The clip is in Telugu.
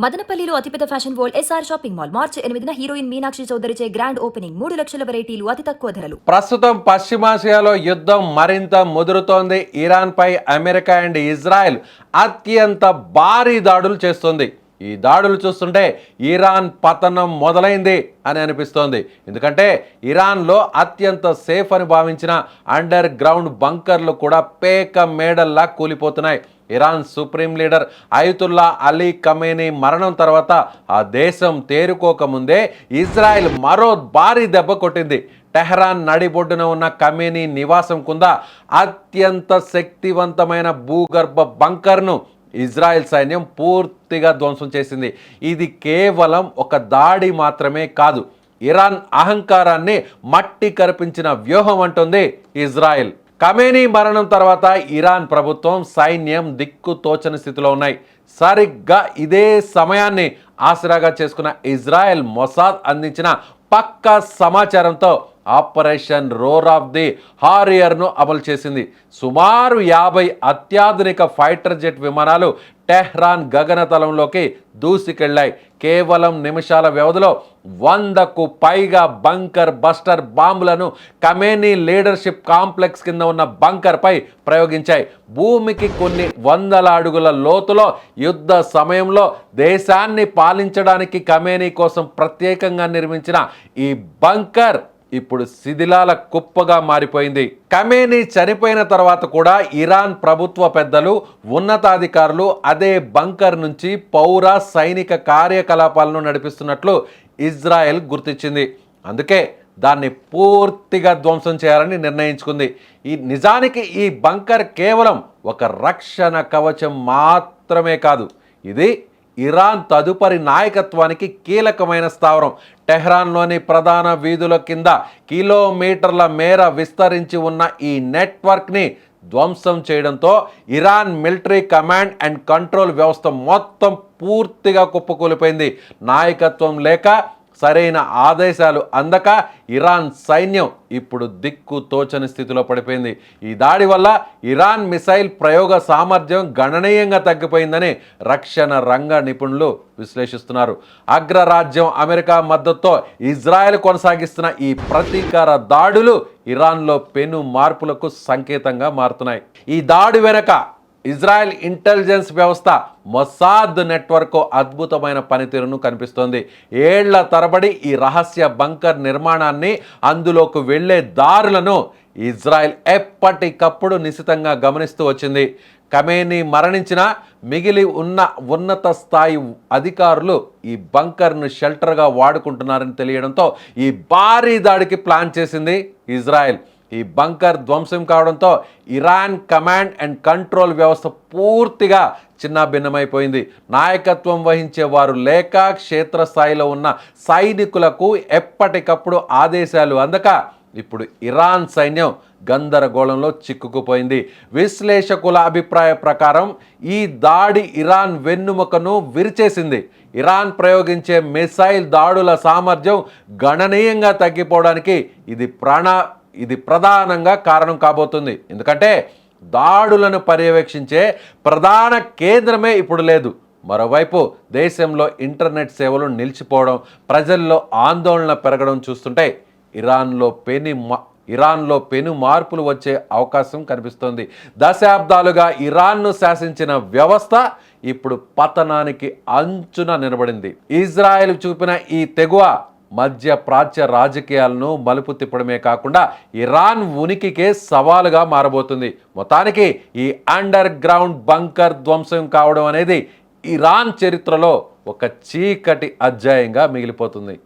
మదనపల్లిలో అతిపెద్ద fashion world SR shopping mall March 8న హీరోయిన్ మీనాక్షి చౌదరిచే గ్రాండ్ ఓపెనింగ్ 3 లక్షల వెరైటీలు అతి తక్కువ ధరలు. ప్రస్తుతం పశ్చిమాసియాలో యుద్ధం మరింత ముదురుతోంది. ఇరాన్ పై అమెరికా అండ్ ఇజ్రాయెల్ అత్యంత భారీ దాడులు చేస్తుంది. ఈ దాడులు చూస్తుంటే ఇరాన్ పతనం మొదలైంది అని అనిపిస్తోంది. ఎందుకంటే ఇరాన్లో అత్యంత సేఫ్ అని భావించిన అండర్ గ్రౌండ్ బంకర్లు కూడా పేక మేడల్లా కూలిపోతున్నాయి. Iran supreme leader Ayatollah Ali Khamenei మరణం తర్వాత ఆ దేశం తేరుకోకముందే ఇజ్రాయెల్ మరో భారీ దెబ్బ కొట్టింది. టెహ్రాన్ నడిబొడ్డున ఉన్న ఖమేనీ నివాసం కింద అత్యంత శక్తివంతమైన భూగర్భ బంకర్ను ఇజ్రాయెల్ సైన్యం పూర్తిగా ధ్వంసం చేసింది. ఇది కేవలం ఒక దాడి మాత్రమే కాదు, ఇరాన్ అహంకారాన్ని మట్టి కరిపించిన వ్యూహం అంటుంది ఇజ్రాయెల్. ఖమేనీ మరణం తర్వాత ఇరాన్ ప్రభుత్వం, సైన్యం దిక్కు తోచని స్థితిలో ఉన్నాయి. సరిగ్గా ఇదే సమయాన్ని ఆసరాగా చేసుకున్న ఇజ్రాయెల్ మొసాద్ అందించిన పక్కా సమాచారంతో ఆపరేషన్ రోర్ ఆఫ్ ది హారియర్ను అమలు చేసింది. సుమారు 50 అత్యాధునిక ఫైటర్ జెట్ విమానాలు టెహ్రాన్ గగనతలంలోకి దూసుకెళ్లాయి. కేవలం నిమిషాల వ్యవధిలో 100కు పైగా బంకర్ బస్టర్ బాంబులను ఖమేనీ లీడర్షిప్ కాంప్లెక్స్ కింద ఉన్న బంకర్పై ప్రయోగించాయి. భూమికి కొన్ని వందల అడుగుల లోతులో యుద్ధ సమయంలో దేశాన్ని పాలించడానికి ఖమేనీ కోసం ప్రత్యేకంగా నిర్మించిన ఈ బంకర్ ఇప్పుడు శిథిలాల కుప్పగా మారిపోయింది. ఖమేనీ చనిపోయిన తర్వాత కూడా ఇరాన్ ప్రభుత్వ పెద్దలు, ఉన్నతాధికారులు అదే బంకర్ నుంచి పౌర సైనిక కార్యకలాపాలను నడిపిస్తున్నట్లు ఇజ్రాయెల్ గుర్తించింది. అందుకే దాన్ని పూర్తిగా ధ్వంసం చేయాలని నిర్ణయించుకుంది. నిజానికి ఈ బంకర్ కేవలం ఒక రక్షణ కవచం మాత్రమే కాదు, ఇది ఇరాన్ తదుపరి నాయకత్వానికి కీలకమైన స్థావరం. టెహ్రాన్లోని ప్రధాన వీధుల కింద కిలోమీటర్ల మేర విస్తరించి ఉన్న ఈ నెట్వర్క్ని ధ్వంసం చేయడంతో Iran military command and control వ్యవస్థ మొత్తం పూర్తిగా కుప్పకూలిపోయింది. నాయకత్వం లేక, సరైన ఆదేశాలు అందక ఇరాన్ సైన్యం ఇప్పుడు దిక్కు తోచని స్థితిలో పడిపోయింది. ఈ దాడి వల్ల ఇరాన్ మిసైల్ ప్రయోగ సామర్థ్యం గణనీయంగా తగ్గిపోయిందని రక్షణ రంగ నిపుణులు విశ్లేషిస్తున్నారు. అగ్రరాజ్యం అమెరికా మద్దతుతో ఇజ్రాయెల్ కొనసాగిస్తున్న ఈ ప్రతీకార దాడులు ఇరాన్లో పెను మార్పులకు సంకేతంగా మారుతున్నాయి. ఈ దాడి వెనక ఇజ్రాయెల్ ఇంటెలిజెన్స్ వ్యవస్థ మొసాద్ నెట్వర్క్ అద్భుతమైన పనితీరును కనిపిస్తోంది. ఏళ్ల తరబడి ఈ రహస్య బంకర్ నిర్మాణాన్ని, అందులోకి వెళ్లే దారులను ఇజ్రాయెల్ ఎప్పటికప్పుడు నిశితంగా గమనిస్తూ వచ్చింది. ఖమేనీ మరణించిన మిగిలి ఉన్న ఉన్నత స్థాయి అధికారులు ఈ బంకర్ను షెల్టర్గా వాడుకుంటున్నారని తెలియడంతో ఈ భారీ దాడికి ప్లాన్ చేసింది ఇజ్రాయెల్. ఈ బంకర్ ధ్వంసం కావడంతో ఇరాన్ కమాండ్ అండ్ కంట్రోల్ వ్యవస్థ పూర్తిగా చిన్నాభిన్నమైపోయింది. నాయకత్వం వహించే వారు లేక, క్షేత్రస్థాయిలో ఉన్న సైనికులకు ఎప్పటికప్పుడు ఆదేశాలు అందక ఇప్పుడు ఇరాన్ సైన్యం గందరగోళంలో చిక్కుకుపోయింది. విశ్లేషకుల అభిప్రాయ ప్రకారం ఈ దాడి ఇరాన్ వెన్నుముకను విరిచేసింది. ఇరాన్ ప్రయోగించే మిసైల్ దాడుల సామర్థ్యం గణనీయంగా తగ్గిపోవడానికి ఇది ప్రధానంగా కారణం కాబోతుంది. ఎందుకంటే దాడులను పర్యవేక్షించే ప్రధాన కేంద్రమే ఇప్పుడు లేదు. మరోవైపు దేశంలో ఇంటర్నెట్ సేవలు నిలిచిపోవడం, ప్రజల్లో ఆందోళన పెరగడం చూస్తుంటే ఇరాన్లో పెను మార్పులు వచ్చే అవకాశం కనిపిస్తోంది. దశాబ్దాలుగా ఇరాన్ను శాసించిన వ్యవస్థ ఇప్పుడు పతనానికి అంచున నిలబడింది. ఇజ్రాయెల్ చూపిన ఈ తెగువ మధ్య ప్రాచ్య రాజకీయాలను మలుపు తిప్పడమే కాకుండా ఇరాన్ ఉనికికే సవాలుగా మారబోతుంది. మొత్తానికి ఈ అండర్ గ్రౌండ్ బంకర్ ధ్వంసం కావడం అనేది ఇరాన్ చరిత్రలో ఒక చీకటి అధ్యాయంగా మిగిలిపోతుంది.